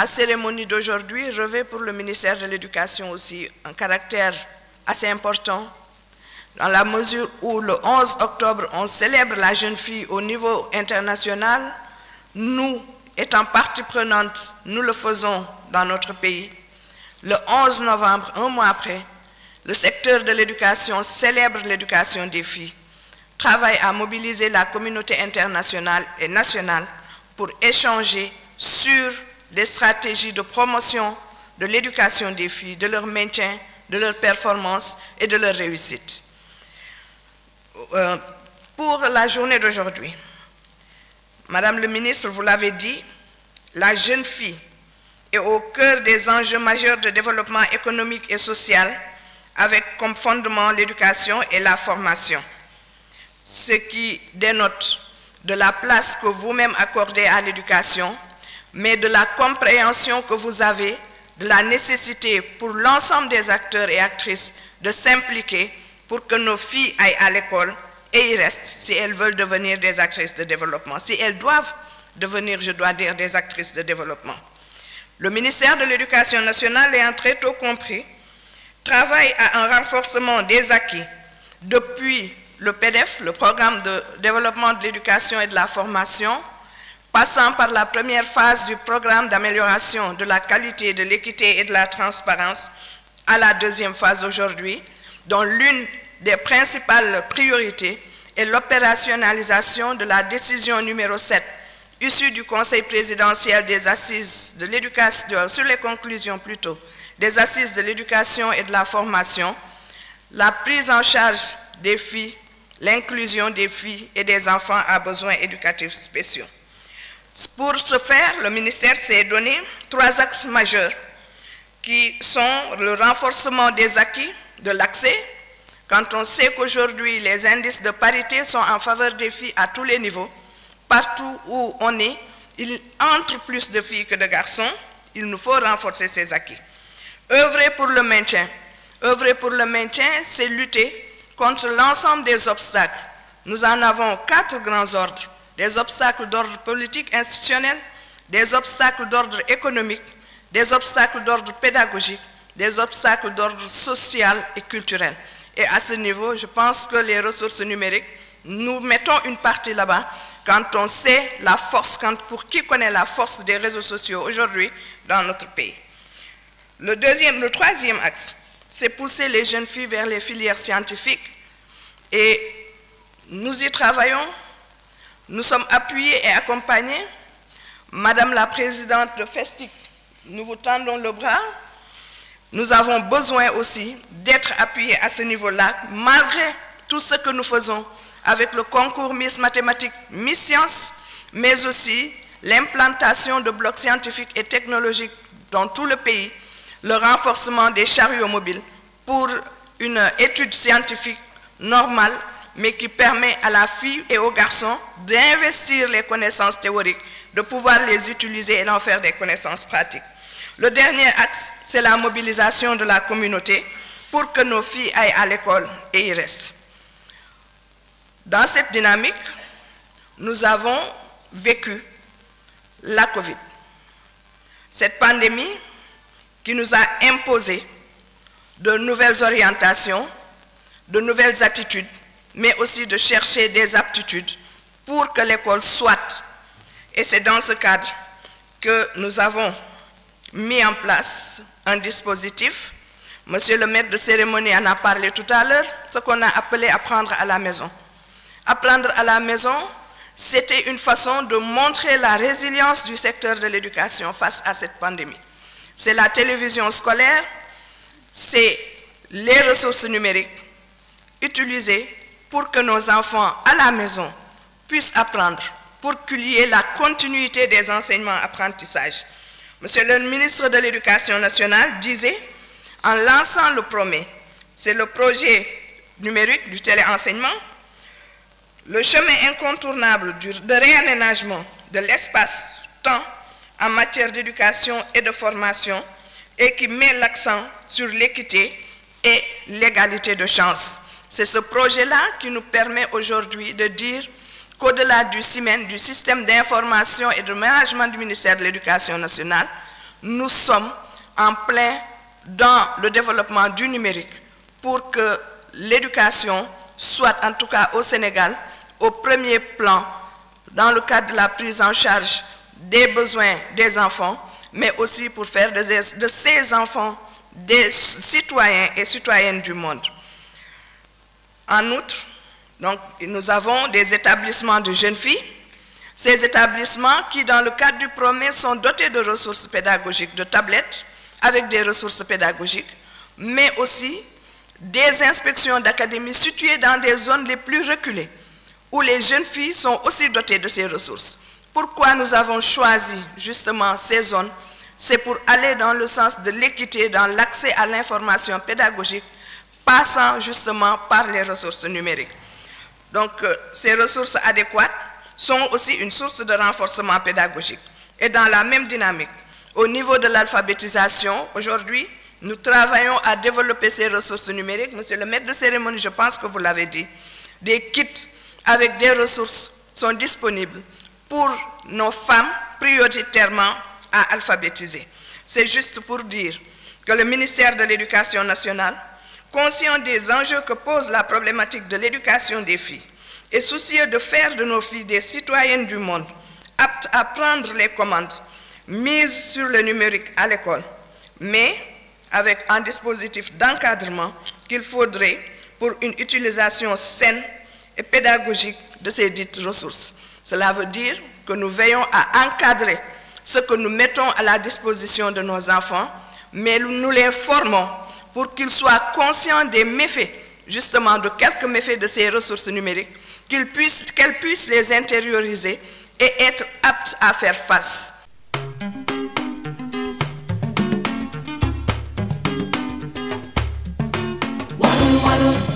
La cérémonie d'aujourd'hui revêt pour le ministère de l'Éducation aussi un caractère assez important, dans la mesure où le 11 octobre, on célèbre la jeune fille au niveau international. Nous, étant partie prenante, nous le faisons dans notre pays. Le 11 novembre, un mois après, le secteur de l'éducation célèbre l'éducation des filles, travaille à mobiliser la communauté internationale et nationale pour échanger sur des stratégies de promotion de l'éducation des filles, de leur maintien, de leur performance et de leur réussite. Pour la journée d'aujourd'hui, Madame le ministre, vous l'avez dit, la jeune fille est au cœur des enjeux majeurs de développement économique et social, avec comme fondement l'éducation et la formation, ce qui dénote de la place que vous-même accordez à l'éducation, mais de la compréhension que vous avez de la nécessité pour l'ensemble des acteurs et actrices de s'impliquer pour que nos filles aillent à l'école et y restent si elles veulent devenir des actrices de développement, si elles doivent devenir, je dois dire, des actrices de développement. Le ministère de l'Éducation nationale, ayant très tôt compris, travaille à un renforcement des acquis depuis le PDF, le programme de développement de l'éducation et de la formation, passant par la première phase du programme d'amélioration de la qualité, de l'équité et de la transparence, à la deuxième phase aujourd'hui, dont l'une des principales priorités est l'opérationnalisation de la décision numéro 7, issue du Conseil présidentiel des assises de l'éducation, sur les conclusions plutôt, des assises de l'éducation et de la formation, la prise en charge des filles, l'inclusion des filles et des enfants à besoins éducatifs spéciaux. Pour ce faire, le ministère s'est donné 3 axes majeurs qui sont le renforcement des acquis, de l'accès, quand on sait qu'aujourd'hui les indices de parité sont en faveur des filles à tous les niveaux, partout où on est, il entre plus de filles que de garçons, il nous faut renforcer ces acquis. Œuvrer pour le maintien. Œuvrer pour le maintien, c'est lutter contre l'ensemble des obstacles. Nous en avons 4 grands ordres. Des obstacles d'ordre politique institutionnel, des obstacles d'ordre économique, des obstacles d'ordre pédagogique, des obstacles d'ordre social et culturel. Et à ce niveau, je pense que les ressources numériques, nous mettons une partie là-bas quand on sait la force, pour qui connaît la force des réseaux sociaux aujourd'hui dans notre pays. Le troisième axe, c'est pousser les jeunes filles vers les filières scientifiques et nous y travaillons. Nous sommes appuyés et accompagnés. Madame la présidente de FESTIC, nous vous tendons le bras. Nous avons besoin aussi d'être appuyés à ce niveau-là, malgré tout ce que nous faisons avec le concours Miss Mathématiques, Miss Sciences, mais aussi l'implantation de blocs scientifiques et technologiques dans tout le pays, le renforcement des chariots mobiles pour une étude scientifique normale, mais qui permet à la fille et aux garçons d'investir les connaissances théoriques, de pouvoir les utiliser et d'en faire des connaissances pratiques. Le dernier axe, c'est la mobilisation de la communauté pour que nos filles aillent à l'école et y restent. Dans cette dynamique, nous avons vécu la Covid. Cette pandémie qui nous a imposé de nouvelles orientations, de nouvelles attitudes, mais aussi de chercher des aptitudes pour que l'école soit. Et c'est dans ce cadre que nous avons mis en place un dispositif. Monsieur le maître de cérémonie en a parlé tout à l'heure, ce qu'on a appelé apprendre à la maison. Apprendre à la maison, c'était une façon de montrer la résilience du secteur de l'éducation face à cette pandémie. C'est la télévision scolaire, c'est les ressources numériques utilisées pour que nos enfants à la maison puissent apprendre, pour qu'il y ait la continuité des enseignements-apprentissages. Monsieur le ministre de l'Éducation nationale disait, en lançant le PROMÉ, c'est le projet numérique du téléenseignement, le chemin incontournable de réaménagement de l'espace-temps en matière d'éducation et de formation et qui met l'accent sur l'équité et l'égalité de chance. C'est ce projet-là qui nous permet aujourd'hui de dire qu'au-delà du CIMEN, du système d'information et de management du ministère de l'Éducation nationale, nous sommes en plein dans le développement du numérique pour que l'éducation soit, en tout cas au Sénégal, au premier plan dans le cadre de la prise en charge des besoins des enfants, mais aussi pour faire de ces enfants des citoyens et citoyennes du monde. En outre, donc, nous avons des établissements de jeunes filles. Ces établissements qui, dans le cadre du PROMES, sont dotés de ressources pédagogiques, de tablettes avec des ressources pédagogiques, mais aussi des inspections d'académies situées dans des zones les plus reculées, où les jeunes filles sont aussi dotées de ces ressources. Pourquoi nous avons choisi justement ces zones? C'est pour aller dans le sens de l'équité, dans l'accès à l'information pédagogique, passant justement par les ressources numériques. Donc, ces ressources adéquates sont aussi une source de renforcement pédagogique. Et dans la même dynamique, au niveau de l'alphabétisation, aujourd'hui, nous travaillons à développer ces ressources numériques. Monsieur le maître de cérémonie, je pense que vous l'avez dit, des kits avec des ressources sont disponibles pour nos femmes prioritairement à alphabétiser. C'est juste pour dire que le ministère de l'Éducation nationale, conscient des enjeux que pose la problématique de l'éducation des filles, et soucieux de faire de nos filles des citoyennes du monde, aptes à prendre les commandes, mises sur le numérique à l'école, mais avec un dispositif d'encadrement qu'il faudrait pour une utilisation saine et pédagogique de ces dites ressources. Cela veut dire que nous veillons à encadrer ce que nous mettons à la disposition de nos enfants, mais nous les formons pour qu'ils soient conscients des méfaits, justement de quelques méfaits de ces ressources numériques, qu'elles puissent les intérioriser et être aptes à faire face. Waddle, waddle.